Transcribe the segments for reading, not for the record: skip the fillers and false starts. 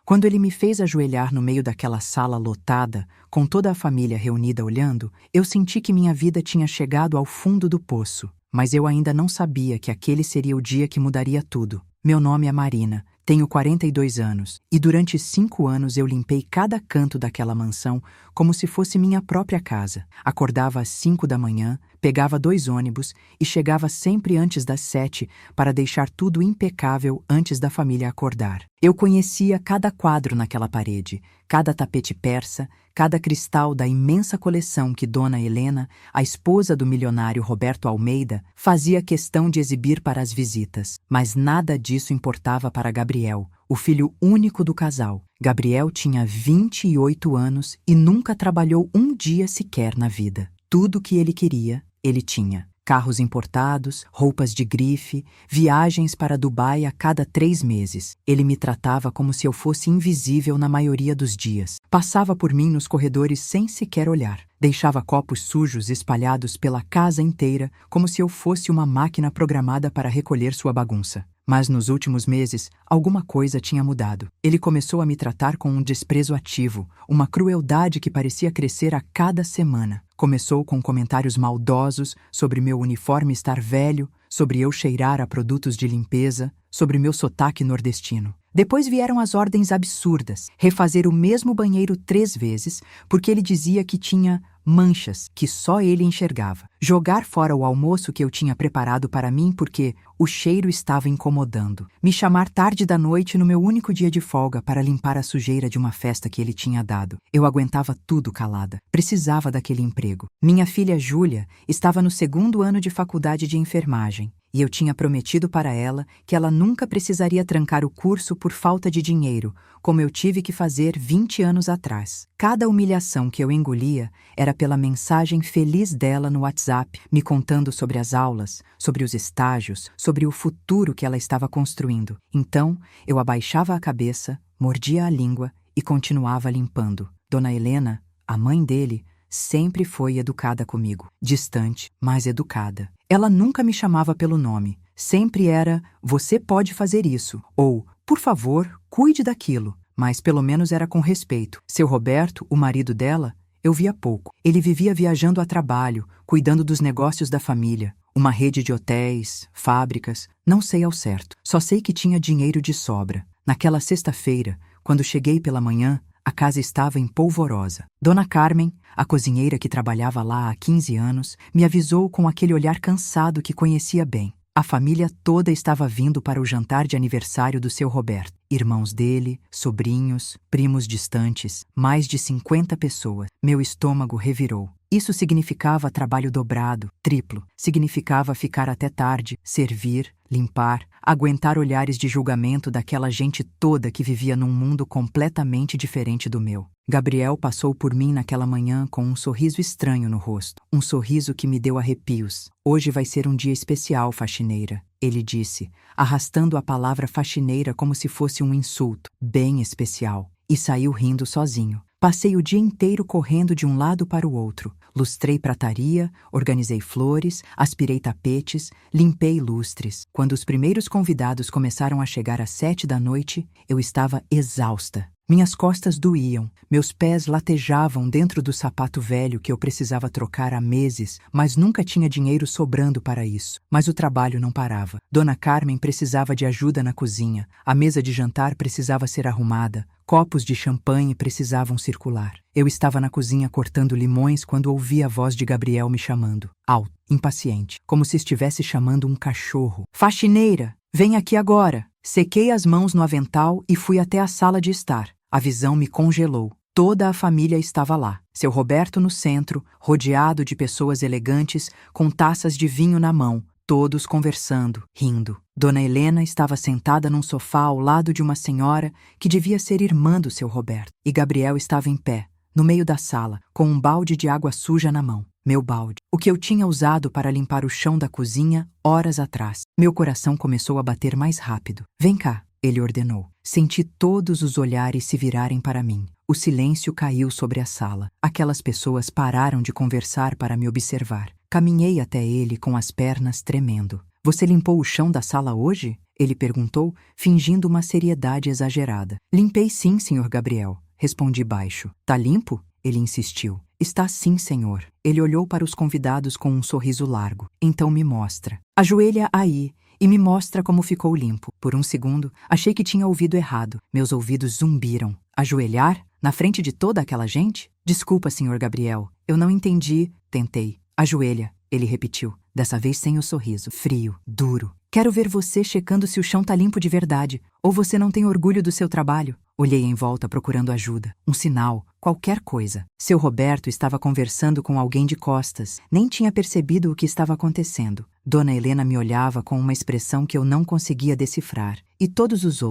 Quando ele me fez ajoelhar no meio daquela sala lotada, com toda a família reunida olhando, eu senti que minha vida tinha chegado ao fundo do poço. Mas eu ainda não sabia que aquele seria o dia que mudaria tudo. Meu nome é Marina, tenho 42 anos, e durante 5 anos eu limpei cada canto daquela mansão como se fosse minha própria casa. Acordava às 5 da manhã, pegava 2 ônibus e chegava sempre antes das 7 para deixar tudo impecável antes da família acordar. Eu conhecia cada quadro naquela parede, cada tapete persa, cada cristal da imensa coleção que Dona Helena, a esposa do milionário Roberto Almeida, fazia questão de exibir para as visitas. Mas nada disso importava para Gabriel, o filho único do casal. Gabriel tinha 28 anos e nunca trabalhou um dia sequer na vida. Tudo que ele queria, ele tinha. Carros importados, roupas de grife, viagens para Dubai a cada 3 meses. Ele me tratava como se eu fosse invisível na maioria dos dias. Passava por mim nos corredores sem sequer olhar. Deixava copos sujos espalhados pela casa inteira, como se eu fosse uma máquina programada para recolher sua bagunça. Mas nos últimos meses, alguma coisa tinha mudado. Ele começou a me tratar com um desprezo ativo, uma crueldade que parecia crescer a cada semana. Começou com comentários maldosos sobre meu uniforme estar velho, sobre eu cheirar a produtos de limpeza, sobre meu sotaque nordestino. Depois vieram as ordens absurdas, refazer o mesmo banheiro 3 vezes, porque ele dizia que tinha manchas que só ele enxergava. Jogar fora o almoço que eu tinha preparado para mim porque o cheiro estava incomodando. Me chamar tarde da noite no meu único dia de folga para limpar a sujeira de uma festa que ele tinha dado. Eu aguentava tudo calada. Precisava daquele emprego. Minha filha Júlia estava no 2º ano de faculdade de enfermagem. E eu tinha prometido para ela que ela nunca precisaria trancar o curso por falta de dinheiro, como eu tive que fazer 20 anos atrás. Cada humilhação que eu engolia era pela mensagem feliz dela no WhatsApp, me contando sobre as aulas, sobre os estágios, sobre o futuro que ela estava construindo. Então, eu abaixava a cabeça, mordia a língua e continuava limpando. Dona Helena, a mãe dele, sempre foi educada comigo, distante, mas educada. Ela nunca me chamava pelo nome. Sempre era, você pode fazer isso, ou, por favor, cuide daquilo. Mas pelo menos era com respeito. Seu Roberto, o marido dela, eu via pouco. Ele vivia viajando a trabalho, cuidando dos negócios da família. Uma rede de hotéis, fábricas, não sei ao certo. Só sei que tinha dinheiro de sobra. Naquela sexta-feira, quando cheguei pela manhã, a casa estava em polvorosa. Dona Carmen, a cozinheira que trabalhava lá há 15 anos, me avisou com aquele olhar cansado que conhecia bem. A família toda estava vindo para o jantar de aniversário do seu Roberto. Irmãos dele, sobrinhos, primos distantes, mais de 50 pessoas. Meu estômago revirou. Isso significava trabalho dobrado, triplo. Significava ficar até tarde, servir, limpar, aguentar olhares de julgamento daquela gente toda que vivia num mundo completamente diferente do meu. Gabriel passou por mim naquela manhã com um sorriso estranho no rosto. Um sorriso que me deu arrepios. Hoje vai ser um dia especial, faxineira, ele disse, arrastando a palavra faxineira como se fosse um insulto. Bem especial. E saiu rindo sozinho. Passei o dia inteiro correndo de um lado para o outro. Lustrei prataria, organizei flores, aspirei tapetes, limpei lustres. Quando os primeiros convidados começaram a chegar às 7 da noite, eu estava exausta. Minhas costas doíam, meus pés latejavam dentro do sapato velho que eu precisava trocar há meses, mas nunca tinha dinheiro sobrando para isso. Mas o trabalho não parava. Dona Carmen precisava de ajuda na cozinha, a mesa de jantar precisava ser arrumada, copos de champanhe precisavam circular. Eu estava na cozinha cortando limões quando ouvi a voz de Gabriel me chamando, alto, impaciente, como se estivesse chamando um cachorro. Faxineira, vem aqui agora! Sequei as mãos no avental e fui até a sala de estar. A visão me congelou. Toda a família estava lá. Seu Roberto no centro, rodeado de pessoas elegantes, com taças de vinho na mão, todos conversando, rindo. Dona Helena estava sentada num sofá ao lado de uma senhora que devia ser irmã do seu Roberto. E Gabriel estava em pé, no meio da sala, com um balde de água suja na mão. Meu balde. O que eu tinha usado para limpar o chão da cozinha horas atrás. Meu coração começou a bater mais rápido. Vem cá, ele ordenou. Senti todos os olhares se virarem para mim. O silêncio caiu sobre a sala. Aquelas pessoas pararam de conversar para me observar. Caminhei até ele com as pernas tremendo. Você limpou o chão da sala hoje? Ele perguntou, fingindo uma seriedade exagerada. Limpei sim, senhor Gabriel, respondi baixo. Tá limpo? Ele insistiu. Está sim, senhor. Ele olhou para os convidados com um sorriso largo. Então me mostra. Ajoelha aí e me mostra como ficou limpo. Por um segundo, achei que tinha ouvido errado. Meus ouvidos zumbiram. Ajoelhar? Na frente de toda aquela gente? Desculpa, senhor Gabriel. Eu não entendi. Tentei. Ajoelha, ele repetiu. Dessa vez sem o sorriso. Frio, duro. Quero ver você checando se o chão tá limpo de verdade. Ou você não tem orgulho do seu trabalho? Olhei em volta procurando ajuda. Um sinal. Qualquer coisa. Seu Roberto estava conversando com alguém de costas. Nem tinha percebido o que estava acontecendo. Dona Helena me olhava com uma expressão que eu não conseguia decifrar. E todos os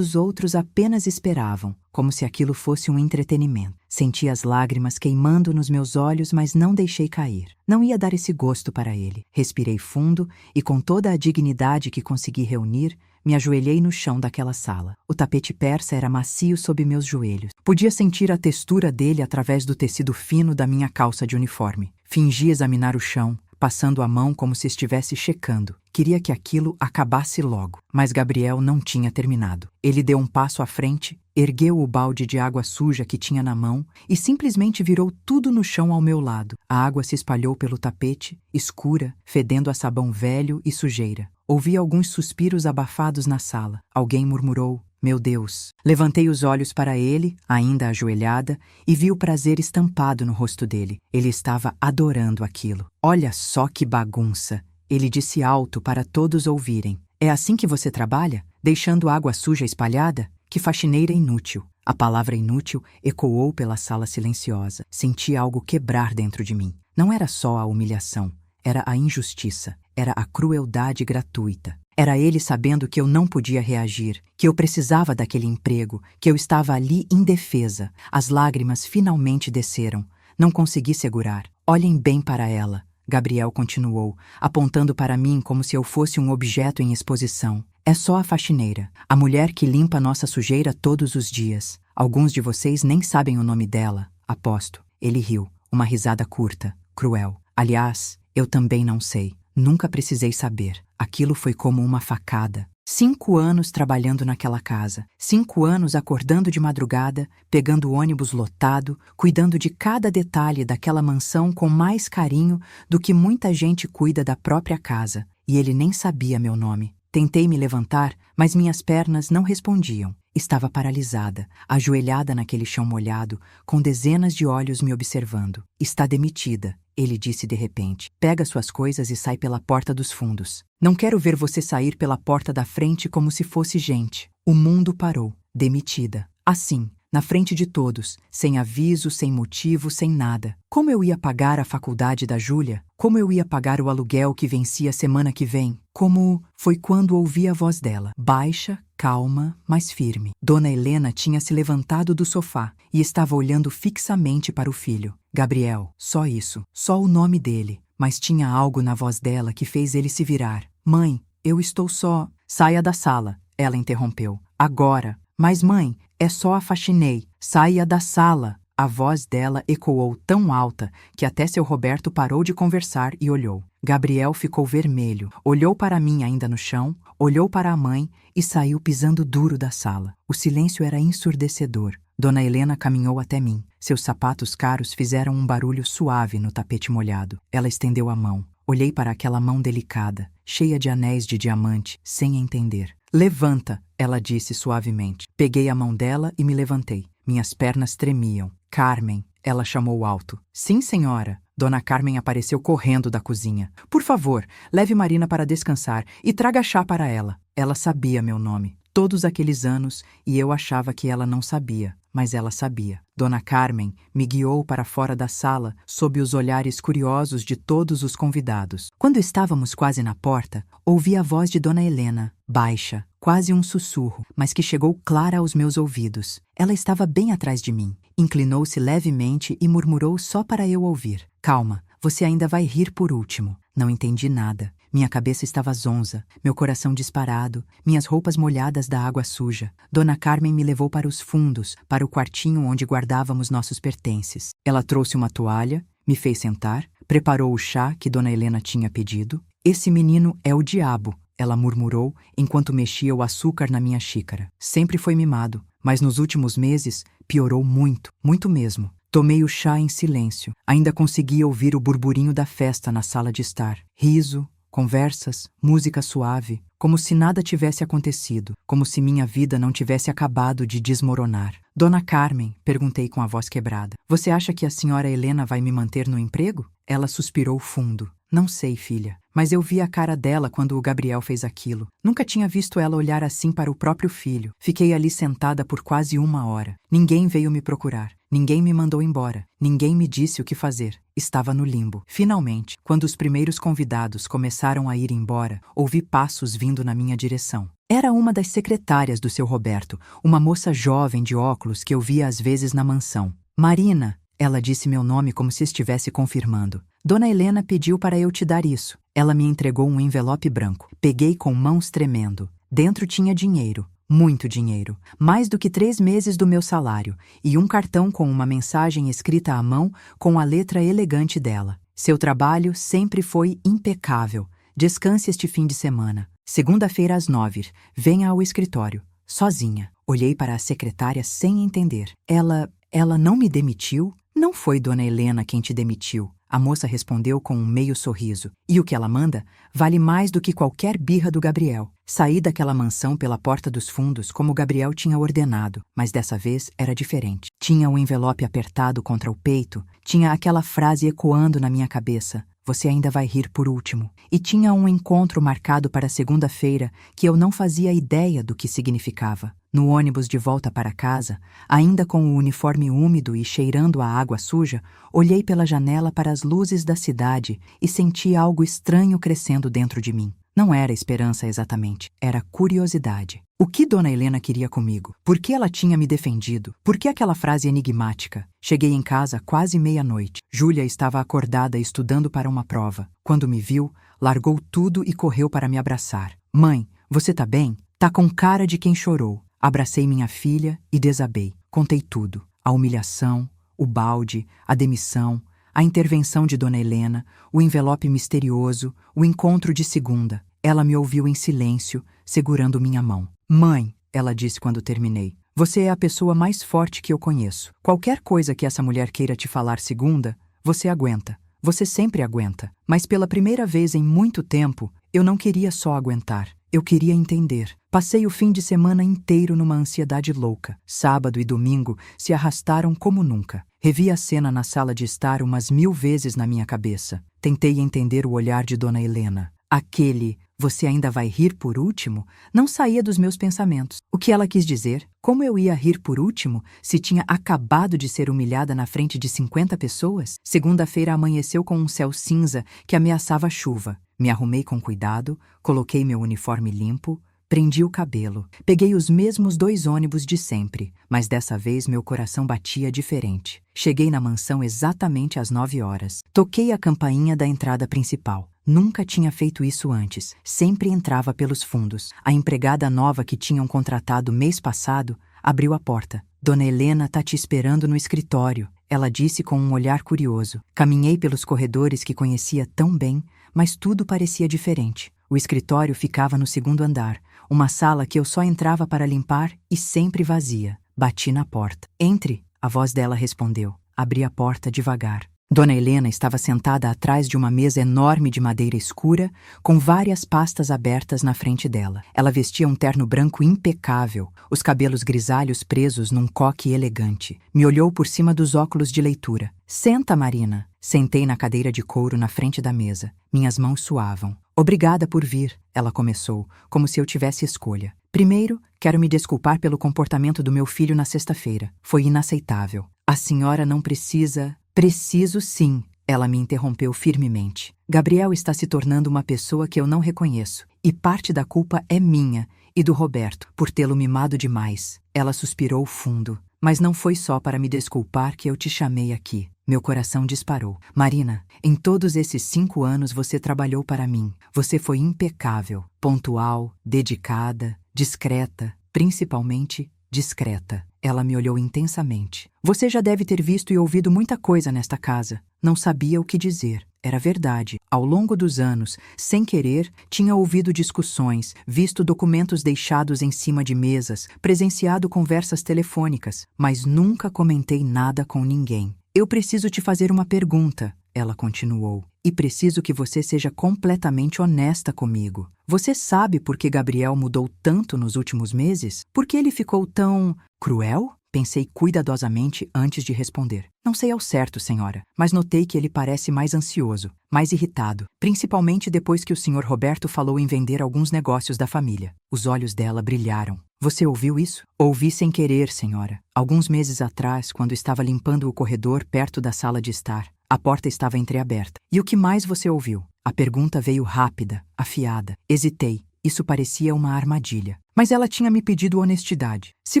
outros apenas esperavam, como se aquilo fosse um entretenimento. Senti as lágrimas queimando nos meus olhos, mas não deixei cair. Não ia dar esse gosto para ele. Respirei fundo e, com toda a dignidade que consegui reunir, me ajoelhei no chão daquela sala. O tapete persa era macio sob meus joelhos. Podia sentir a textura dele através do tecido fino da minha calça de uniforme. Fingi examinar o chão, passando a mão como se estivesse checando. Queria que aquilo acabasse logo. Mas Gabriel não tinha terminado. Ele deu um passo à frente, ergueu o balde de água suja que tinha na mão e simplesmente virou tudo no chão ao meu lado. A água se espalhou pelo tapete, escura, fedendo a sabão velho e sujeira. Ouvi alguns suspiros abafados na sala. Alguém murmurou: "Meu Deus!" Levantei os olhos para ele, ainda ajoelhada, e vi o prazer estampado no rosto dele. Ele estava adorando aquilo. "Olha só que bagunça!" Ele disse alto para todos ouvirem. "É assim que você trabalha? Deixando água suja espalhada? Que faxineira inútil!" A palavra inútil ecoou pela sala silenciosa. Senti algo quebrar dentro de mim. Não era só a humilhação. Era a injustiça. Era a crueldade gratuita. Era ele sabendo que eu não podia reagir, que eu precisava daquele emprego, que eu estava ali indefesa. As lágrimas finalmente desceram. Não consegui segurar. "Olhem bem para ela", Gabriel continuou, apontando para mim como se eu fosse um objeto em exposição. "É só a faxineira, a mulher que limpa nossa sujeira todos os dias. Alguns de vocês nem sabem o nome dela, aposto." Ele riu, uma risada curta, cruel. "Aliás, eu também não sei. Nunca precisei saber. Aquilo foi como uma facada. 5 anos trabalhando naquela casa. 5 anos acordando de madrugada, pegando o ônibus lotado, cuidando de cada detalhe daquela mansão com mais carinho do que muita gente cuida da própria casa. E ele nem sabia meu nome. Tentei me levantar, mas minhas pernas não respondiam. Estava paralisada, ajoelhada naquele chão molhado, com dezenas de olhos me observando. "Está demitida", ele disse de repente. "Pega suas coisas e sai pela porta dos fundos. Não quero ver você sair pela porta da frente como se fosse gente." O mundo parou. Demitida. Assim, na frente de todos, sem aviso, sem motivo, sem nada. Como eu ia pagar a faculdade da Júlia? Como eu ia pagar o aluguel que vencia semana que vem? Como... Foi quando ouvi a voz dela, baixa, calma, mas firme. Dona Helena tinha se levantado do sofá e estava olhando fixamente para o filho. Gabriel, só isso, só o nome dele. Mas tinha algo na voz dela que fez ele se virar. "Mãe, eu estou só..." "Saia da sala", ela interrompeu. "Agora." "Mas mãe, é só a faxinei." "Saia da sala." A voz dela ecoou tão alta que até seu Roberto parou de conversar e olhou. Gabriel ficou vermelho, olhou para mim ainda no chão, olhou para a mãe e saiu pisando duro da sala. O silêncio era ensurdecedor. Dona Helena caminhou até mim. Seus sapatos caros fizeram um barulho suave no tapete molhado. Ela estendeu a mão. Olhei para aquela mão delicada, cheia de anéis de diamante, sem entender. "Levanta", ela disse suavemente. Peguei a mão dela e me levantei. Minhas pernas tremiam. "Carmen", ela chamou alto. "Sim, senhora." Dona Carmen apareceu correndo da cozinha. "Por favor, leve Marina para descansar e traga chá para ela." Ela sabia meu nome. Todos aqueles anos, e eu achava que ela não sabia, mas ela sabia. Dona Carmen me guiou para fora da sala, sob os olhares curiosos de todos os convidados. Quando estávamos quase na porta, ouvi a voz de Dona Helena, baixa, quase um sussurro, mas que chegou clara aos meus ouvidos. Ela estava bem atrás de mim. Inclinou-se levemente e murmurou só para eu ouvir. "Calma, você ainda vai rir por último." Não entendi nada. Minha cabeça estava zonza, meu coração disparado, minhas roupas molhadas da água suja. Dona Carmen me levou para os fundos, para o quartinho onde guardávamos nossos pertences. Ela trouxe uma toalha, me fez sentar, preparou o chá que Dona Helena tinha pedido. "Esse menino é o diabo", ela murmurou enquanto mexia o açúcar na minha xícara. Sempre foi mimado, mas nos últimos meses piorou muito, muito mesmo. Tomei o chá em silêncio. Ainda conseguia ouvir o burburinho da festa na sala de estar. Riso, conversas, música suave, como se nada tivesse acontecido, como se minha vida não tivesse acabado de desmoronar. Dona Carmen, perguntei com a voz quebrada, você acha que a senhora Helena vai me manter no emprego? Ela suspirou fundo. Não sei, filha, mas eu vi a cara dela quando o Gabriel fez aquilo. Nunca tinha visto ela olhar assim para o próprio filho. Fiquei ali sentada por quase 1 hora. Ninguém veio me procurar. Ninguém me mandou embora. Ninguém me disse o que fazer. Estava no limbo. Finalmente, quando os primeiros convidados começaram a ir embora, ouvi passos vindo na minha direção. Era uma das secretárias do seu Roberto, uma moça jovem de óculos que eu via às vezes na mansão. Marina, ela disse meu nome como se estivesse confirmando. Dona Helena pediu para eu te dar isso. Ela me entregou um envelope branco. Peguei com mãos tremendo. Dentro tinha dinheiro. Muito dinheiro, mais do que 3 meses do meu salário, e um cartão com uma mensagem escrita à mão com a letra elegante dela. Seu trabalho sempre foi impecável. Descanse este fim de semana. Segunda-feira às 9, venha ao escritório, sozinha. Olhei para a secretária sem entender. Ela não me demitiu? Não foi Dona Helena quem te demitiu. A moça respondeu com um meio sorriso. E o que ela manda vale mais do que qualquer birra do Gabriel. Saí daquela mansão pela porta dos fundos como Gabriel tinha ordenado, mas dessa vez era diferente. Tinha o envelope apertado contra o peito, tinha aquela frase ecoando na minha cabeça. Você ainda vai rir por último. E tinha um encontro marcado para segunda-feira que eu não fazia ideia do que significava. No ônibus de volta para casa, ainda com o uniforme úmido e cheirando a água suja, olhei pela janela para as luzes da cidade e senti algo estranho crescendo dentro de mim. Não era esperança exatamente, era curiosidade. O que Dona Helena queria comigo? Por que ela tinha me defendido? Por que aquela frase enigmática? Cheguei em casa quase meia-noite. Júlia estava acordada estudando para uma prova. Quando me viu, largou tudo e correu para me abraçar. Mãe, você tá bem? Tá com cara de quem chorou. Abracei minha filha e desabei. Contei tudo. A humilhação, o balde, a demissão, a intervenção de Dona Helena, o envelope misterioso, o encontro de segunda. Ela me ouviu em silêncio, segurando minha mão. Mãe, ela disse quando terminei, você é a pessoa mais forte que eu conheço. Qualquer coisa que essa mulher queira te falar segunda, você aguenta. Você sempre aguenta. Mas pela primeira vez em muito tempo, eu não queria só aguentar. Eu queria entender. Passei o fim de semana inteiro numa ansiedade louca. Sábado e domingo se arrastaram como nunca. Revi a cena na sala de estar umas 1000 vezes na minha cabeça. Tentei entender o olhar de Dona Helena. Aquele, você ainda vai rir por último, não saía dos meus pensamentos. O que ela quis dizer? Como eu ia rir por último se tinha acabado de ser humilhada na frente de 50 pessoas? Segunda-feira amanheceu com um céu cinza que ameaçava chuva. Me arrumei com cuidado, coloquei meu uniforme limpo, prendi o cabelo. Peguei os mesmos 2 ônibus de sempre, mas dessa vez meu coração batia diferente. Cheguei na mansão exatamente às 9 horas. Toquei a campainha da entrada principal. Nunca tinha feito isso antes. Sempre entrava pelos fundos. A empregada nova que tinham contratado mês passado abriu a porta. Dona Helena tá te esperando no escritório, ela disse com um olhar curioso. Caminhei pelos corredores que conhecia tão bem, mas tudo parecia diferente. O escritório ficava no 2º andar, uma sala que eu só entrava para limpar e sempre vazia. Bati na porta. Entre, a voz dela respondeu. Abri a porta devagar. Dona Helena estava sentada atrás de uma mesa enorme de madeira escura, com várias pastas abertas na frente dela. Ela vestia um terno branco impecável, os cabelos grisalhos presos num coque elegante. Me olhou por cima dos óculos de leitura. Senta, Marina. Sentei na cadeira de couro na frente da mesa. Minhas mãos suavam. Obrigada por vir, ela começou, como se eu tivesse escolha. Primeiro, quero me desculpar pelo comportamento do meu filho na sexta-feira. Foi inaceitável. A senhora não precisa... Preciso sim, ela me interrompeu firmemente. Gabriel está se tornando uma pessoa que eu não reconheço, e parte da culpa é minha e do Roberto, por tê-lo mimado demais. Ela suspirou fundo. Mas não foi só para me desculpar que eu te chamei aqui. Meu coração disparou. Marina, em todos esses 5 anos você trabalhou para mim. Você foi impecável, pontual, dedicada, discreta, principalmente discreta. Ela me olhou intensamente. Você já deve ter visto e ouvido muita coisa nesta casa. Não sabia o que dizer. Era verdade. Ao longo dos anos, sem querer, tinha ouvido discussões, visto documentos deixados em cima de mesas, presenciado conversas telefônicas, mas nunca comentei nada com ninguém. Eu preciso te fazer uma pergunta, ela continuou, e preciso que você seja completamente honesta comigo. Você sabe por que Gabriel mudou tanto nos últimos meses? Por que ele ficou tão cruel? Pensei cuidadosamente antes de responder. Não sei ao certo, senhora, mas notei que ele parece mais ansioso, mais irritado, principalmente depois que o Sr. Roberto falou em vender alguns negócios da família. Os olhos dela brilharam. Você ouviu isso? Ouvi sem querer, senhora. Alguns meses atrás, quando estava limpando o corredor perto da sala de estar, a porta estava entreaberta. E o que mais você ouviu? A pergunta veio rápida, afiada. Hesitei. Isso parecia uma armadilha. Mas ela tinha me pedido honestidade. Se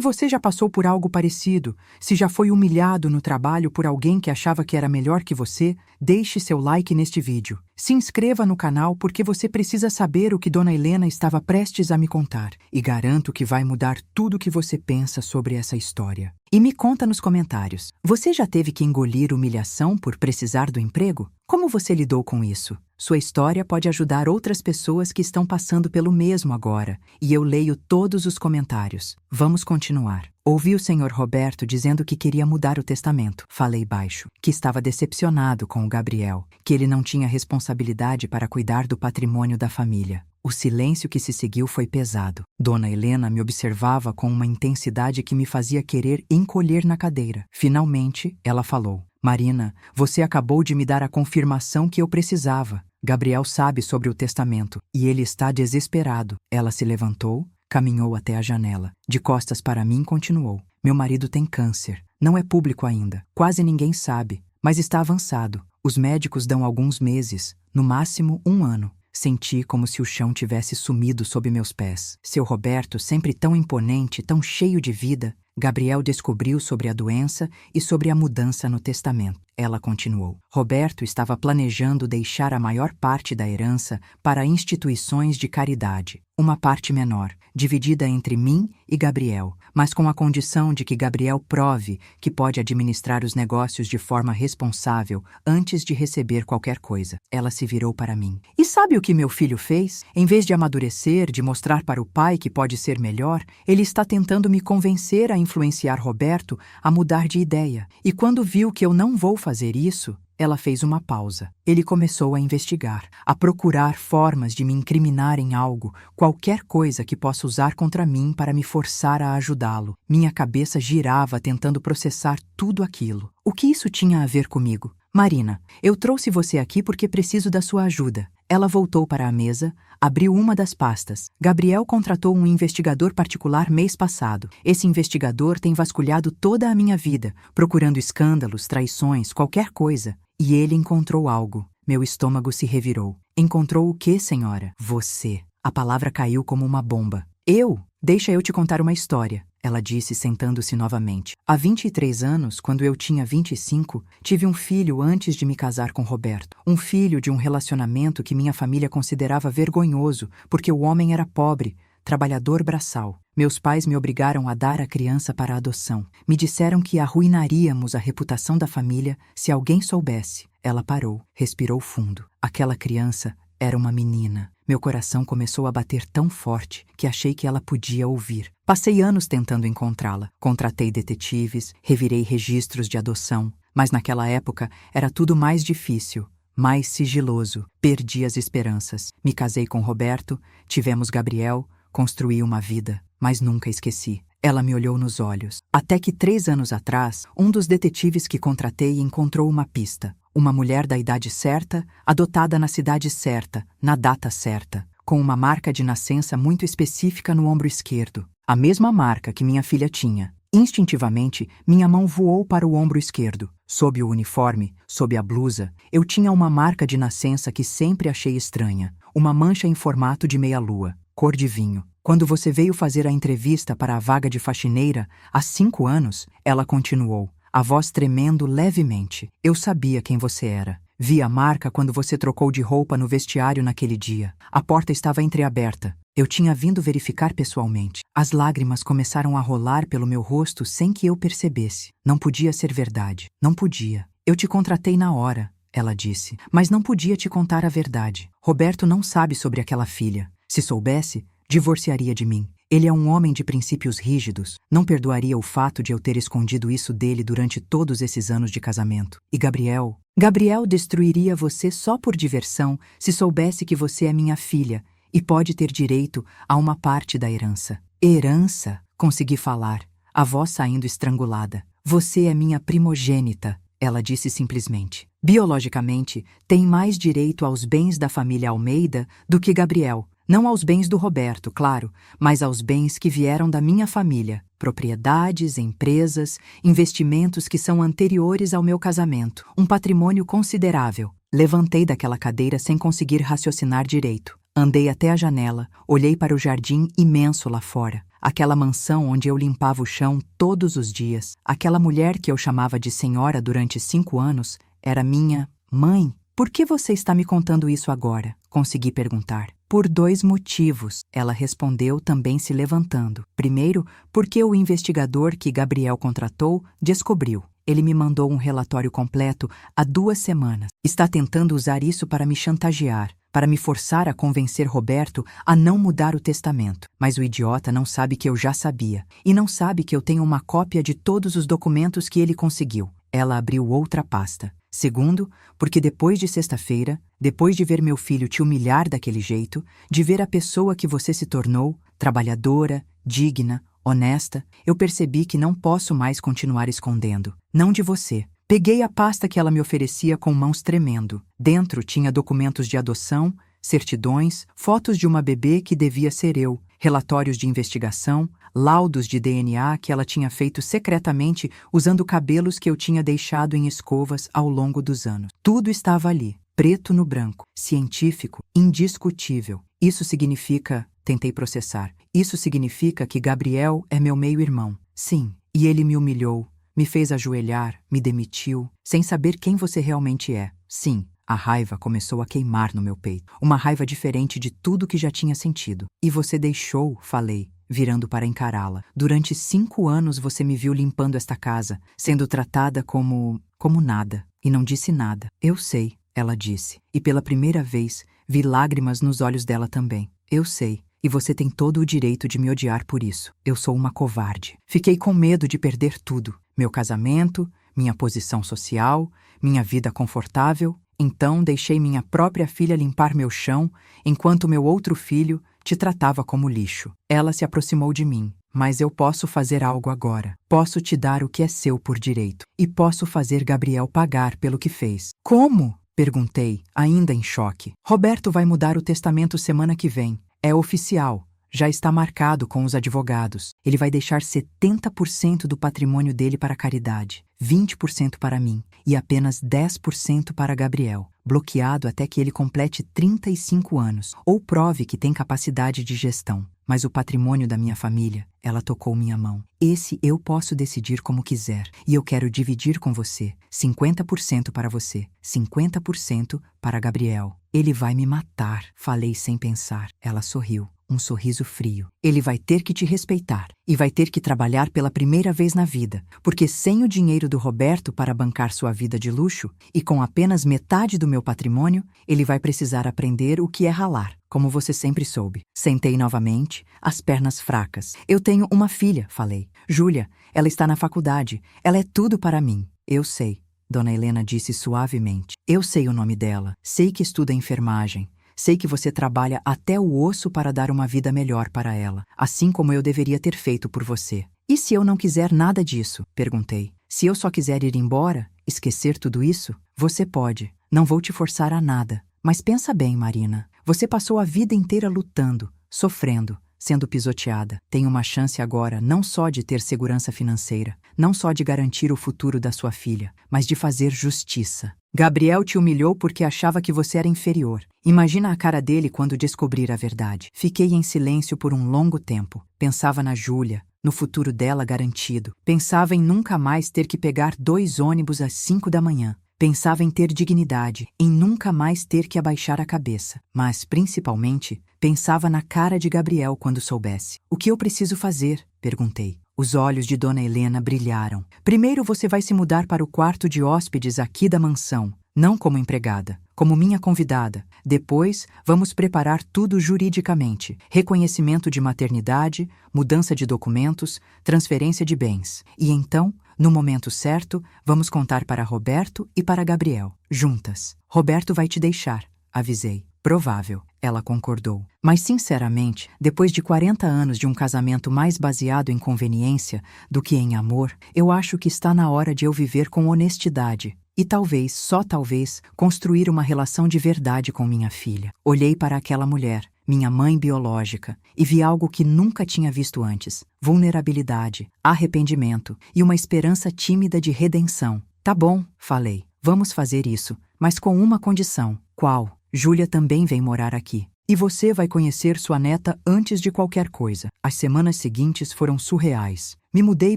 você já passou por algo parecido, se já foi humilhado no trabalho por alguém que achava que era melhor que você, deixe seu like neste vídeo. Se inscreva no canal porque você precisa saber o que Dona Helena estava prestes a me contar. E garanto que vai mudar tudo o que você pensa sobre essa história. E me conta nos comentários. Você já teve que engolir humilhação por precisar do emprego? Como você lidou com isso? Sua história pode ajudar outras pessoas que estão passando pelo mesmo agora, e eu leio todos os comentários. Vamos continuar. Ouvi o Sr. Roberto dizendo que queria mudar o testamento. Falei baixo, que estava decepcionado com o Gabriel, que ele não tinha responsabilidade para cuidar do patrimônio da família. O silêncio que se seguiu foi pesado. Dona Helena me observava com uma intensidade que me fazia querer encolher na cadeira. Finalmente, ela falou. Marina, você acabou de me dar a confirmação que eu precisava. Gabriel sabe sobre o testamento e ele está desesperado. Ela se levantou, caminhou até a janela. De costas para mim, continuou. Meu marido tem câncer. Não é público ainda. Quase ninguém sabe, mas está avançado. Os médicos dão alguns meses, no máximo 1 ano. Senti como se o chão tivesse sumido sob meus pés. Seu Roberto, sempre tão imponente, tão cheio de vida, Gabriel descobriu sobre a doença e sobre a mudança no testamento. Ela continuou. Roberto estava planejando deixar a maior parte da herança para instituições de caridade. Uma parte menor, dividida entre mim e Gabriel, mas com a condição de que Gabriel prove que pode administrar os negócios de forma responsável antes de receber qualquer coisa. Ela se virou para mim. E sabe o que meu filho fez? Em vez de amadurecer, de mostrar para o pai que pode ser melhor, ele está tentando me convencer a influenciar Roberto a mudar de ideia. E quando viu que eu não vou fazer isso, ela fez uma pausa. Ele começou a investigar, a procurar formas de me incriminar em algo, qualquer coisa que possa usar contra mim para me forçar a ajudá-lo. Minha cabeça girava tentando processar tudo aquilo. O que isso tinha a ver comigo? Marina, eu trouxe você aqui porque preciso da sua ajuda. Ela voltou para a mesa, abriu uma das pastas. Gabriel contratou um investigador particular mês passado. Esse investigador tem vasculhado toda a minha vida, procurando escândalos, traições, qualquer coisa. E ele encontrou algo. Meu estômago se revirou. Encontrou o quê, senhora? Você. A palavra caiu como uma bomba. Eu? Deixa eu te contar uma história. Ela disse, sentando-se novamente. Há 23 anos, quando eu tinha 25, tive um filho antes de me casar com Roberto. Um filho de um relacionamento que minha família considerava vergonhoso, porque o homem era pobre, trabalhador braçal. Meus pais me obrigaram a dar a criança para adoção. Me disseram que arruinaríamos a reputação da família se alguém soubesse. Ela parou, respirou fundo. Aquela criança era uma menina. Meu coração começou a bater tão forte que achei que ela podia ouvir. Passei anos tentando encontrá-la. Contratei detetives, revirei registros de adoção, mas naquela época era tudo mais difícil, mais sigiloso. Perdi as esperanças. Me casei com Roberto, tivemos Gabriel, construí uma vida, mas nunca esqueci. Ela me olhou nos olhos. Até que 3 anos atrás, um dos detetives que contratei encontrou uma pista. Uma mulher da idade certa, adotada na cidade certa, na data certa, com uma marca de nascença muito específica no ombro esquerdo. A mesma marca que minha filha tinha. Instintivamente, minha mão voou para o ombro esquerdo. Sob o uniforme, sob a blusa, eu tinha uma marca de nascença que sempre achei estranha. Uma mancha em formato de meia-lua, cor de vinho. Quando você veio fazer a entrevista para a vaga de faxineira, há 5 anos, ela continuou, a voz tremendo levemente. Eu sabia quem você era. Vi a marca quando você trocou de roupa no vestiário naquele dia. A porta estava entreaberta. Eu tinha vindo verificar pessoalmente. As lágrimas começaram a rolar pelo meu rosto sem que eu percebesse. Não podia ser verdade. Não podia. Eu te contratei na hora. ela disse, mas não podia te contar a verdade. Roberto não sabe sobre aquela filha. Se soubesse, divorciaria de mim. Ele é um homem de princípios rígidos. Não perdoaria o fato de eu ter escondido isso dele durante todos esses anos de casamento. E Gabriel destruiria você só por diversão se soubesse que você é minha filha e pode ter direito a uma parte da herança. Herança? Consegui falar, a voz saindo estrangulada. Você é minha primogênita, ela disse simplesmente. Biologicamente, tem mais direito aos bens da família Almeida do que Gabriel. Não aos bens do Roberto, claro, mas aos bens que vieram da minha família. Propriedades, empresas, investimentos que são anteriores ao meu casamento. Um patrimônio considerável. Levantei daquela cadeira sem conseguir raciocinar direito. Andei até a janela, olhei para o jardim imenso lá fora. Aquela mansão onde eu limpava o chão todos os dias. Aquela mulher que eu chamava de senhora durante 5 anos era minha mãe. Por que você está me contando isso agora? Consegui perguntar. Por 2 motivos, ela respondeu também se levantando. Primeiro, porque o investigador que Gabriel contratou descobriu. Ele me mandou um relatório completo há 2 semanas. Está tentando usar isso para me chantagear, para me forçar a convencer Roberto a não mudar o testamento. Mas o idiota não sabe que eu já sabia. E não sabe que eu tenho uma cópia de todos os documentos que ele conseguiu. Ela abriu outra pasta. Segundo, porque depois de sexta-feira, depois de ver meu filho te humilhar daquele jeito, de ver a pessoa que você se tornou, trabalhadora, digna, honesta, eu percebi que não posso mais continuar escondendo. Não de você. Peguei a pasta que ela me oferecia com mãos tremendo. Dentro tinha documentos de adoção, certidões, fotos de uma bebê que devia ser eu, relatórios de investigação, laudos de DNA que ela tinha feito secretamente usando cabelos que eu tinha deixado em escovas ao longo dos anos. Tudo estava ali, preto no branco, científico, indiscutível. Isso significa, tentei processar, isso significa que Gabriel é meu meio-irmão. Sim, e ele me humilhou, me fez ajoelhar, me demitiu, sem saber quem você realmente é. Sim. A raiva começou a queimar no meu peito. Uma raiva diferente de tudo que já tinha sentido. E você deixou, falei, virando para encará-la. Durante 5 anos você me viu limpando esta casa, sendo tratada como nada. E não disse nada. Eu sei, ela disse. E pela primeira vez, vi lágrimas nos olhos dela também. Eu sei. E você tem todo o direito de me odiar por isso. Eu sou uma covarde. Fiquei com medo de perder tudo. Meu casamento, minha posição social, minha vida confortável. Então deixei minha própria filha limpar meu chão, enquanto meu outro filho te tratava como lixo. Ela se aproximou de mim. Mas eu posso fazer algo agora. Posso te dar o que é seu por direito. E posso fazer Gabriel pagar pelo que fez. Como? Perguntei, ainda em choque. Roberto vai mudar o testamento semana que vem. É oficial. Já está marcado com os advogados. Ele vai deixar 70% do patrimônio dele para a caridade, 20% para mim e apenas 10% para Gabriel, bloqueado até que ele complete 35 anos ou prove que tem capacidade de gestão. Mas o patrimônio da minha família, ela tocou minha mão. Esse eu posso decidir como quiser e eu quero dividir com você. 50% para você, 50% para Gabriel. Ele vai me matar, falei sem pensar. Ela sorriu. Um sorriso frio. Ele vai ter que te respeitar e vai ter que trabalhar pela primeira vez na vida, porque sem o dinheiro do Roberto para bancar sua vida de luxo e com apenas metade do meu patrimônio, ele vai precisar aprender o que é ralar, como você sempre soube. Sentei novamente, as pernas fracas. Eu tenho uma filha, falei. Júlia, ela está na faculdade. Ela é tudo para mim. Eu sei, Dona Helena disse suavemente. Eu sei o nome dela. Sei que estuda enfermagem. Sei que você trabalha até o osso para dar uma vida melhor para ela, assim como eu deveria ter feito por você. E se eu não quiser nada disso? Perguntei. Se eu só quiser ir embora, esquecer tudo isso? Você pode. Não vou te forçar a nada. Mas pensa bem, Marina. Você passou a vida inteira lutando, sofrendo, sendo pisoteada. Tem uma chance agora não só de ter segurança financeira, não só de garantir o futuro da sua filha, mas de fazer justiça. Gabriel te humilhou porque achava que você era inferior. Imagina a cara dele quando descobrir a verdade. Fiquei em silêncio por um longo tempo. Pensava na Júlia, no futuro dela garantido. Pensava em nunca mais ter que pegar 2 ônibus às 5 da manhã. Pensava em ter dignidade, em nunca mais ter que abaixar a cabeça. Mas, principalmente, pensava na cara de Gabriel quando soubesse. O que eu preciso fazer? Perguntei. Os olhos de Dona Helena brilharam. Primeiro você vai se mudar para o quarto de hóspedes aqui da mansão. Não como empregada, como minha convidada. Depois, vamos preparar tudo juridicamente. Reconhecimento de maternidade, mudança de documentos, transferência de bens. E então, no momento certo, vamos contar para Roberto e para Gabriel, juntas. Roberto vai te deixar, avisei. Provável, ela concordou. Mas, sinceramente, depois de 40 anos de um casamento mais baseado em conveniência do que em amor, eu acho que está na hora de eu viver com honestidade. E talvez, só talvez, construir uma relação de verdade com minha filha. Olhei para aquela mulher, minha mãe biológica, e vi algo que nunca tinha visto antes: vulnerabilidade, arrependimento e uma esperança tímida de redenção. Tá bom, falei, vamos fazer isso, mas com uma condição. Qual? Júlia também vem morar aqui. E você vai conhecer sua neta antes de qualquer coisa. As semanas seguintes foram surreais. Me mudei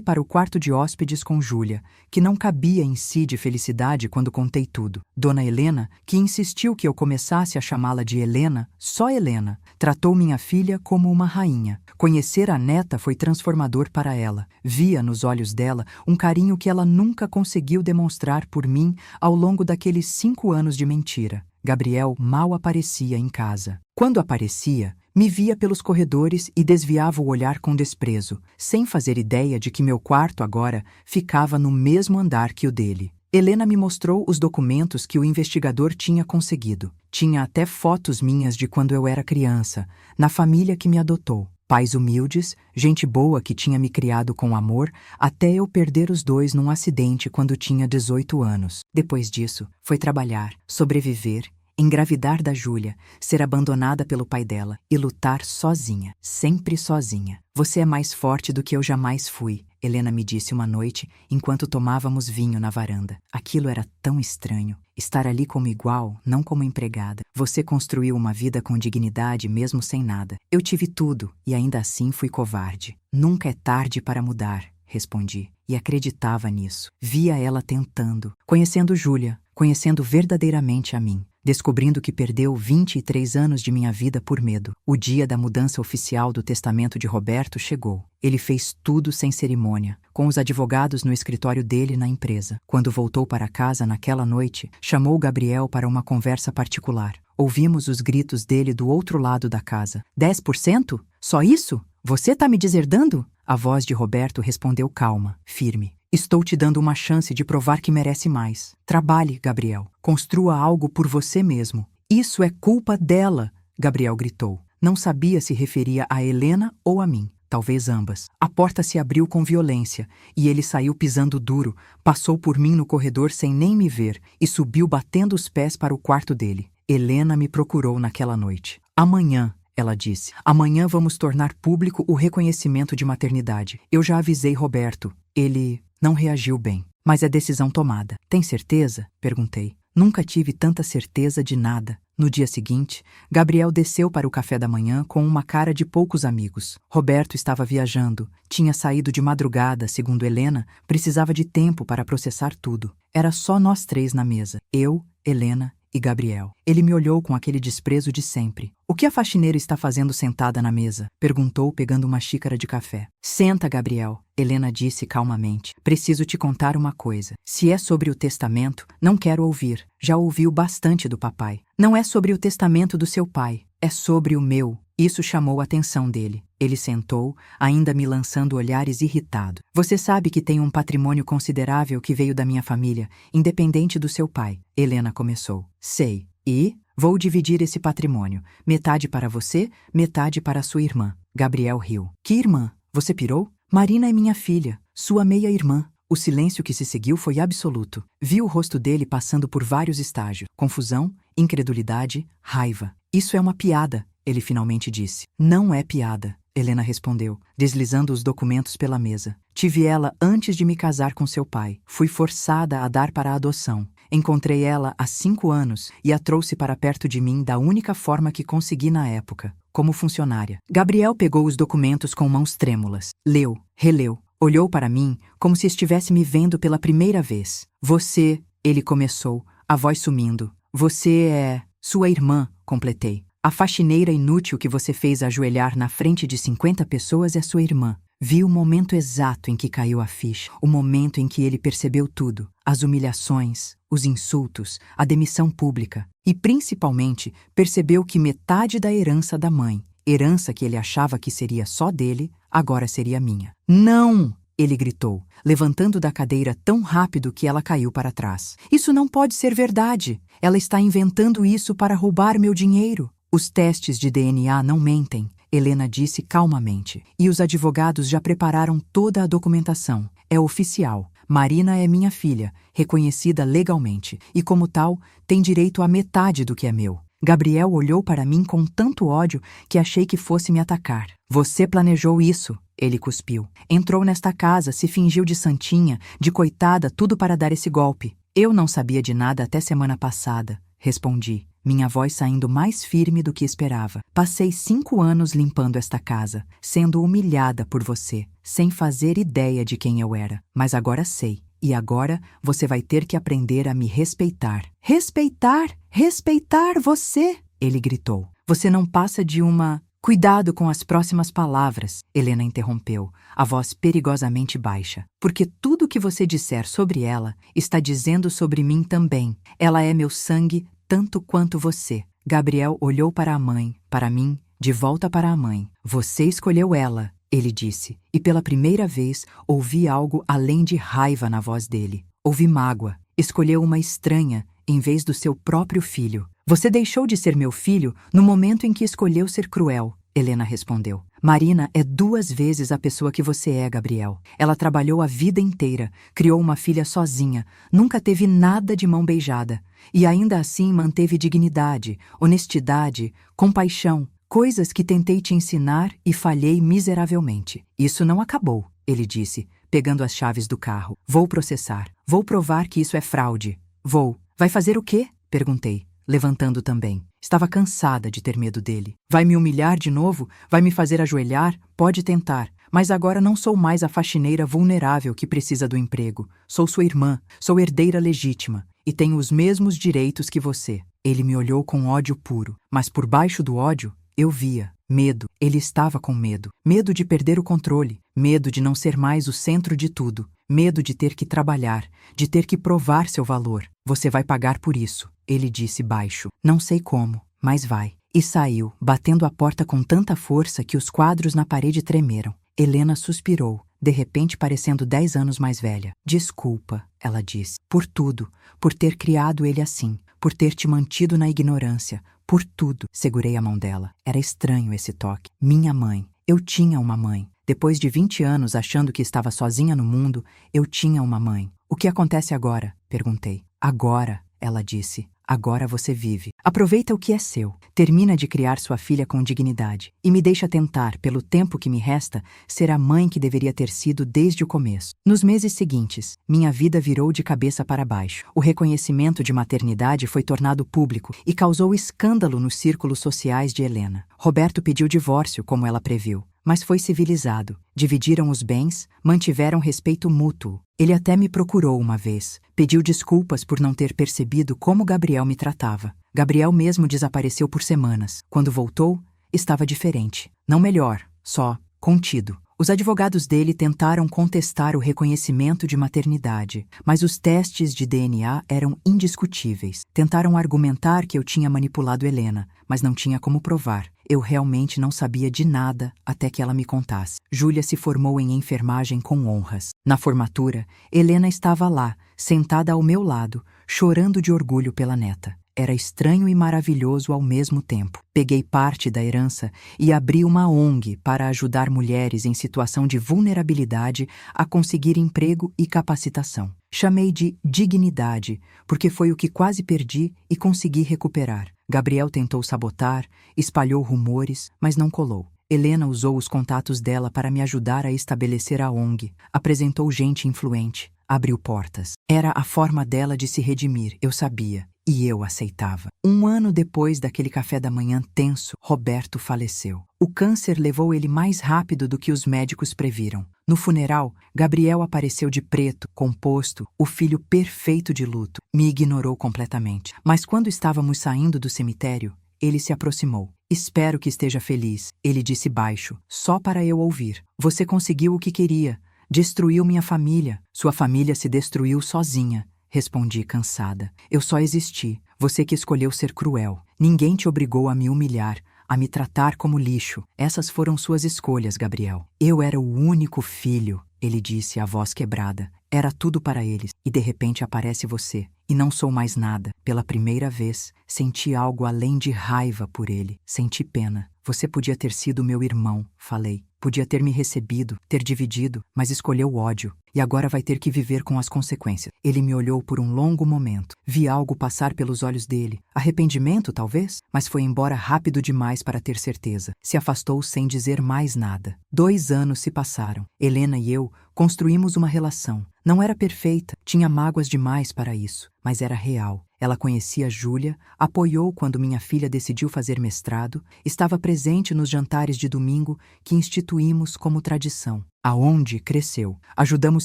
para o quarto de hóspedes com Júlia, que não cabia em si de felicidade quando contei tudo. Dona Helena, que insistiu que eu começasse a chamá-la de Helena, só Helena, tratou minha filha como uma rainha. Conhecer a neta foi transformador para ela. Via nos olhos dela um carinho que ela nunca conseguiu demonstrar por mim ao longo daqueles 5 anos de mentira. Gabriel mal aparecia em casa. Quando aparecia, me via pelos corredores e desviava o olhar com desprezo, sem fazer ideia de que meu quarto agora ficava no mesmo andar que o dele. Helena me mostrou os documentos que o investigador tinha conseguido. Tinha até fotos minhas de quando eu era criança, na família que me adotou. Pais humildes, gente boa que tinha me criado com amor, até eu perder os dois num acidente quando tinha 18 anos. Depois disso, foi trabalhar, sobreviver, engravidar da Júlia, ser abandonada pelo pai dela e lutar sozinha, sempre sozinha. Você é mais forte do que eu jamais fui, Helena me disse uma noite enquanto tomávamos vinho na varanda. Aquilo era tão estranho. Estar ali como igual, não como empregada. Você construiu uma vida com dignidade mesmo sem nada. Eu tive tudo e ainda assim fui covarde. Nunca é tarde para mudar, respondi, e acreditava nisso. Via ela tentando, conhecendo Júlia, conhecendo verdadeiramente a mim. Descobrindo que perdeu 23 anos de minha vida por medo. O dia da mudança oficial do testamento de Roberto chegou. Ele fez tudo sem cerimônia, com os advogados no escritório dele na empresa. Quando voltou para casa naquela noite, chamou Gabriel para uma conversa particular. Ouvimos os gritos dele do outro lado da casa. 10%? Só isso? Você tá me deserdando? A voz de Roberto respondeu calma, firme. Estou te dando uma chance de provar que merece mais. Trabalhe, Gabriel. Construa algo por você mesmo. Isso é culpa dela, Gabriel gritou. Não sabia se referia a Helena ou a mim. Talvez ambas. A porta se abriu com violência e ele saiu pisando duro, passou por mim no corredor sem nem me ver e subiu batendo os pés para o quarto dele. Helena me procurou naquela noite. Amanhã, ela disse, amanhã vamos tornar público o reconhecimento de maternidade. Eu já avisei Roberto. Ele não reagiu bem. Mas é decisão tomada. Tem certeza? Perguntei. Nunca tive tanta certeza de nada. No dia seguinte, Gabriel desceu para o café da manhã com uma cara de poucos amigos. Roberto estava viajando. Tinha saído de madrugada, segundo Helena, precisava de tempo para processar tudo. Era só nós 3 na mesa. Eu, Helena e Gabriel. Ele me olhou com aquele desprezo de sempre. O que a faxineira está fazendo sentada na mesa? Perguntou, pegando uma xícara de café. Senta, Gabriel, Helena disse calmamente. Preciso te contar uma coisa. Se é sobre o testamento, não quero ouvir. Já ouviu bastante do papai. Não é sobre o testamento do seu pai. É sobre o meu. Isso chamou a atenção dele. Ele sentou, ainda me lançando olhares irritado. Você sabe que tem um patrimônio considerável que veio da minha família, independente do seu pai. Helena começou. Sei. E? Vou dividir esse patrimônio. Metade para você, metade para sua irmã. Gabriel riu. Que irmã? Você pirou? Marina é minha filha, sua meia-irmã. O silêncio que se seguiu foi absoluto. Vi o rosto dele passando por vários estágios. Confusão, incredulidade, raiva. Isso é uma piada, ele finalmente disse. Não é piada, Helena respondeu, deslizando os documentos pela mesa. Tive ela antes de me casar com seu pai. Fui forçada a dar para a adoção. Encontrei ela há 5 anos e a trouxe para perto de mim da única forma que consegui na época, como funcionária. Gabriel pegou os documentos com mãos trêmulas. Leu, releu, olhou para mim como se estivesse me vendo pela primeira vez. Você, ele começou, a voz sumindo. Você é sua irmã, completei. A faxineira inútil que você fez ajoelhar na frente de 50 pessoas é sua irmã. Vi o momento exato em que caiu a ficha, o momento em que ele percebeu tudo, as humilhações, os insultos, a demissão pública e, principalmente, percebeu que metade da herança da mãe, herança que ele achava que seria só dele, agora seria minha. Não! Ele gritou, levantando da cadeira tão rápido que ela caiu para trás. Isso não pode ser verdade! Ela está inventando isso para roubar meu dinheiro. Os testes de DNA não mentem, Helena disse calmamente. E os advogados já prepararam toda a documentação. É oficial. Marina é minha filha, reconhecida legalmente, e como tal, tem direito a metade do que é meu. Gabriel olhou para mim com tanto ódio que achei que fosse me atacar. Você planejou isso, ele cuspiu. Entrou nesta casa, se fingiu de santinha, de coitada, tudo para dar esse golpe. Eu não sabia de nada até semana passada, respondi, minha voz saindo mais firme do que esperava. Passei 5 anos limpando esta casa, sendo humilhada por você, sem fazer ideia de quem eu era. Mas agora sei. E agora você vai ter que aprender a me respeitar. Respeitar? Respeitar você? Ele gritou. Você não passa de uma... Cuidado com as próximas palavras, Helena interrompeu, a voz perigosamente baixa. Porque tudo que você disser sobre ela está dizendo sobre mim também. Ela é meu sangue tanto quanto você. Gabriel olhou para a mãe, para mim, de volta para a mãe. Você escolheu ela, ele disse, e pela primeira vez ouvi algo além de raiva na voz dele. Ouvi mágoa. Escolheu uma estranha em vez do seu próprio filho. Você deixou de ser meu filho no momento em que escolheu ser cruel, Helena respondeu. Marina é 2 vezes a pessoa que você é, Gabriel. Ela trabalhou a vida inteira, criou uma filha sozinha, nunca teve nada de mão beijada. E ainda assim manteve dignidade, honestidade, compaixão. Coisas que tentei te ensinar e falhei miseravelmente. Isso não acabou, ele disse, pegando as chaves do carro. Vou processar. Vou provar que isso é fraude. Vou. Vai fazer o quê? Perguntei, levantando também. Estava cansada de ter medo dele. Vai me humilhar de novo? Vai me fazer ajoelhar? Pode tentar. Mas agora não sou mais a faxineira vulnerável que precisa do emprego. Sou sua irmã, sou herdeira legítima e tenho os mesmos direitos que você. Ele me olhou com ódio puro, mas por baixo do ódio, eu via medo. Ele estava com medo. Medo de perder o controle. Medo de não ser mais o centro de tudo. Medo de ter que trabalhar, de ter que provar seu valor. Você vai pagar por isso, ele disse baixo. Não sei como, mas vai. E saiu, batendo a porta com tanta força que os quadros na parede tremeram. Helena suspirou, de repente parecendo 10 anos mais velha. Desculpa, ela disse, por tudo, por ter criado ele assim, por ter te mantido na ignorância, por tudo. Segurei a mão dela. Era estranho esse toque. Minha mãe. Eu tinha uma mãe. Depois de 20 anos achando que estava sozinha no mundo, eu tinha uma mãe. O que acontece agora? Perguntei. Agora, ela disse. Agora você vive. Aproveita o que é seu. Termina de criar sua filha com dignidade. E me deixa tentar, pelo tempo que me resta, ser a mãe que deveria ter sido desde o começo. Nos meses seguintes, minha vida virou de cabeça para baixo. O reconhecimento de maternidade foi tornado público e causou escândalo nos círculos sociais de Helena. Roberto pediu divórcio, como ela previu. Mas foi civilizado. Dividiram os bens, mantiveram respeito mútuo. Ele até me procurou uma vez. Pediu desculpas por não ter percebido como Gabriel me tratava. Gabriel mesmo desapareceu por semanas. Quando voltou, estava diferente. Não melhor, só contido. Os advogados dele tentaram contestar o reconhecimento de maternidade, mas os testes de DNA eram indiscutíveis. Tentaram argumentar que eu tinha manipulado Helena, mas não tinha como provar. Eu realmente não sabia de nada até que ela me contasse. Júlia se formou em enfermagem com honras. Na formatura, Helena estava lá, sentada ao meu lado, chorando de orgulho pela neta. Era estranho e maravilhoso ao mesmo tempo. Peguei parte da herança e abri uma ONG para ajudar mulheres em situação de vulnerabilidade a conseguir emprego e capacitação. Chamei de dignidade, porque foi o que quase perdi e consegui recuperar. Gabriel tentou sabotar, espalhou rumores, mas não colou. Helena usou os contatos dela para me ajudar a estabelecer a ONG. Apresentou gente influente. Abriu portas. Era a forma dela de se redimir, eu sabia. E eu aceitava. 1 ano depois daquele café da manhã tenso, Roberto faleceu. O câncer levou ele mais rápido do que os médicos previram. No funeral, Gabriel apareceu de preto, composto, o filho perfeito de luto. Me ignorou completamente. Mas quando estávamos saindo do cemitério, ele se aproximou. Espero que esteja feliz, ele disse baixo, só para eu ouvir. Você conseguiu o que queria. Destruiu minha família. Sua família se destruiu sozinha. Respondi cansada. Eu só existi. Você que escolheu ser cruel. Ninguém te obrigou a me humilhar, a me tratar como lixo. Essas foram suas escolhas, Gabriel. Eu era o único filho, ele disse, a voz quebrada. Era tudo para eles, e de repente aparece você. E não sou mais nada. Pela primeira vez, senti algo além de raiva por ele. Senti pena. Você podia ter sido meu irmão, falei. Podia ter me recebido, ter dividido, mas escolheu o ódio. E agora vai ter que viver com as consequências. Ele me olhou por um longo momento. Vi algo passar pelos olhos dele. Arrependimento, talvez? Mas foi embora rápido demais para ter certeza. Se afastou sem dizer mais nada. 2 anos se passaram. Helena e eu construímos uma relação. Não era perfeita, tinha mágoas demais para isso, mas era real. Ela conhecia Júlia, apoiou quando minha filha decidiu fazer mestrado, estava presente nos jantares de domingo que instituímos como tradição. Aonde cresceu. Ajudamos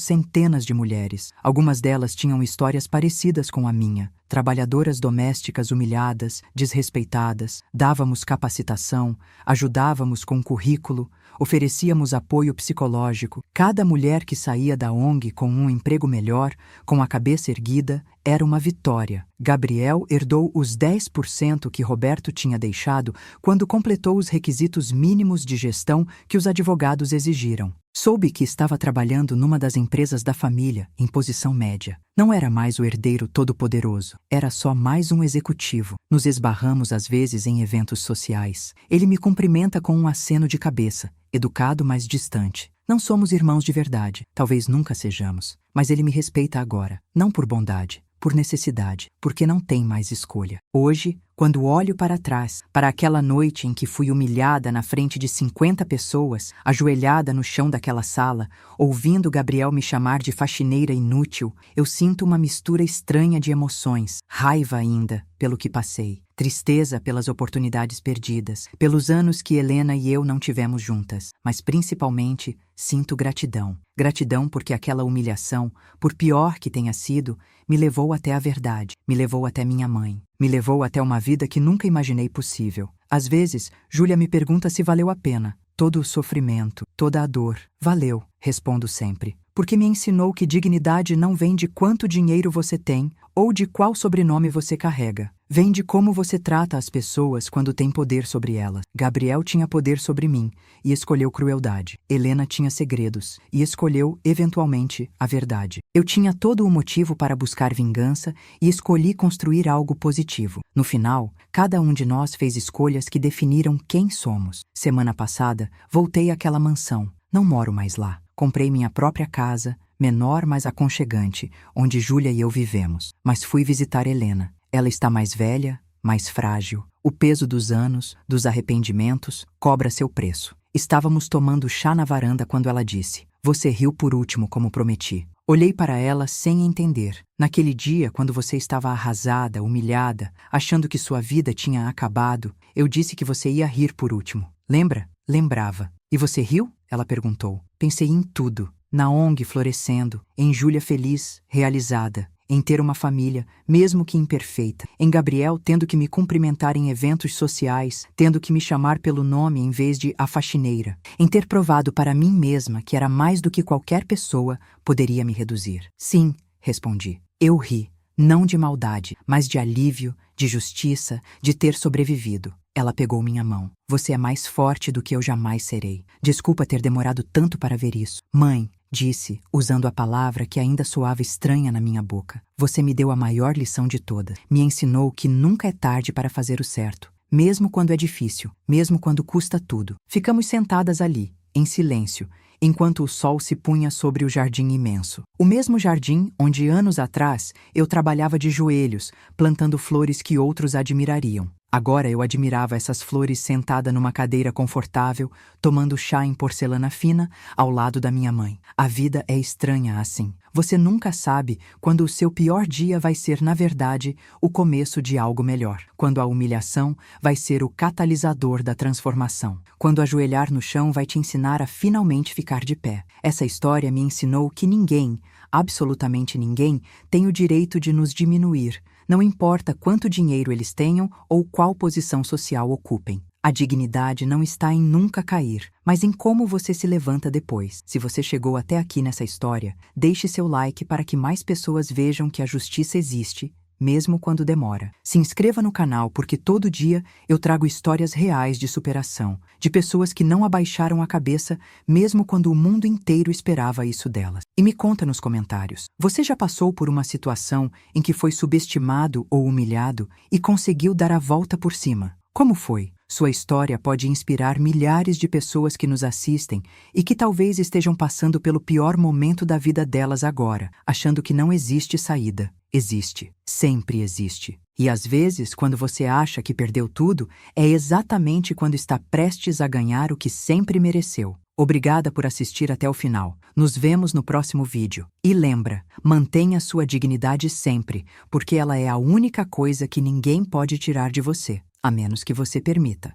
centenas de mulheres. Algumas delas tinham histórias parecidas com a minha. Trabalhadoras domésticas humilhadas, desrespeitadas. Dávamos capacitação, ajudávamos com currículo, oferecíamos apoio psicológico. Cada mulher que saía da ONG com um emprego melhor, com a cabeça erguida, era uma vitória. Gabriel herdou os 10% que Roberto tinha deixado quando completou os requisitos mínimos de gestão que os advogados exigiram. Soube que estava trabalhando numa das empresas da família, em posição média. Não era mais o herdeiro todo-poderoso, era só mais um executivo. Nos esbarramos às vezes em eventos sociais. Ele me cumprimenta com um aceno de cabeça, educado, mas distante. Não somos irmãos de verdade, talvez nunca sejamos, mas ele me respeita agora, não por bondade, por necessidade, porque não tem mais escolha. Hoje, quando olho para trás, para aquela noite em que fui humilhada na frente de 50 pessoas, ajoelhada no chão daquela sala, ouvindo Gabriel me chamar de faxineira inútil, eu sinto uma mistura estranha de emoções, raiva ainda pelo que passei, tristeza pelas oportunidades perdidas, pelos anos que Helena e eu não tivemos juntas, mas principalmente sinto gratidão. Gratidão porque aquela humilhação, por pior que tenha sido, me levou até a verdade, me levou até minha mãe, me levou até uma vida que nunca imaginei possível. Às vezes, Júlia me pergunta se valeu a pena. Todo o sofrimento, toda a dor. Valeu, respondo sempre. Porque me ensinou que dignidade não vem de quanto dinheiro você tem ou de qual sobrenome você carrega. Vem de como você trata as pessoas quando tem poder sobre elas. Gabriel tinha poder sobre mim e escolheu crueldade. Helena tinha segredos e escolheu, eventualmente, a verdade. Eu tinha todo o motivo para buscar vingança e escolhi construir algo positivo. No final, cada um de nós fez escolhas que definiram quem somos. Semana passada, voltei àquela mansão. Não moro mais lá. Comprei minha própria casa, menor mas aconchegante, onde Júlia e eu vivemos. Mas fui visitar Helena. Ela está mais velha, mais frágil. O peso dos anos, dos arrependimentos, cobra seu preço. Estávamos tomando chá na varanda quando ela disse: "Você riu por último, como prometi." Olhei para ela sem entender. Naquele dia, quando você estava arrasada, humilhada, achando que sua vida tinha acabado, eu disse que você ia rir por último. Lembra? Lembrava. E você riu? Ela perguntou. Pensei em tudo. Na ONG florescendo, em Júlia feliz, realizada, em ter uma família, mesmo que imperfeita, em Gabriel tendo que me cumprimentar em eventos sociais, tendo que me chamar pelo nome em vez de a faxineira, em ter provado para mim mesma que era mais do que qualquer pessoa poderia me reduzir. Sim, respondi. Eu ri, não de maldade, mas de alívio, de justiça, de ter sobrevivido. Ela pegou minha mão. Você é mais forte do que eu jamais serei. Desculpa ter demorado tanto para ver isso. Mãe, disse, usando a palavra que ainda soava estranha na minha boca. Você me deu a maior lição de todas. Me ensinou que nunca é tarde para fazer o certo, mesmo quando é difícil, mesmo quando custa tudo. Ficamos sentadas ali, em silêncio, enquanto o sol se punha sobre o jardim imenso. O mesmo jardim onde anos atrás eu trabalhava de joelhos, plantando flores que outros admirariam. Agora eu admirava essas flores sentada numa cadeira confortável, tomando chá em porcelana fina, ao lado da minha mãe. A vida é estranha assim. Você nunca sabe quando o seu pior dia vai ser, na verdade, o começo de algo melhor. Quando a humilhação vai ser o catalisador da transformação. Quando ajoelhar no chão vai te ensinar a finalmente ficar de pé. Essa história me ensinou que ninguém, absolutamente ninguém, tem o direito de nos diminuir. Não importa quanto dinheiro eles tenham ou qual posição social ocupem. A dignidade não está em nunca cair, mas em como você se levanta depois. Se você chegou até aqui nessa história, deixe seu like para que mais pessoas vejam que a justiça existe, mesmo quando demora. Se inscreva no canal porque todo dia eu trago histórias reais de superação, de pessoas que não abaixaram a cabeça mesmo quando o mundo inteiro esperava isso delas. E me conta nos comentários, você já passou por uma situação em que foi subestimado ou humilhado e conseguiu dar a volta por cima? Como foi? Sua história pode inspirar milhares de pessoas que nos assistem e que talvez estejam passando pelo pior momento da vida delas agora, achando que não existe saída. Existe. Sempre existe. E às vezes, quando você acha que perdeu tudo, é exatamente quando está prestes a ganhar o que sempre mereceu. Obrigada por assistir até o final. Nos vemos no próximo vídeo. E lembra, mantenha sua dignidade sempre, porque ela é a única coisa que ninguém pode tirar de você, a menos que você permita.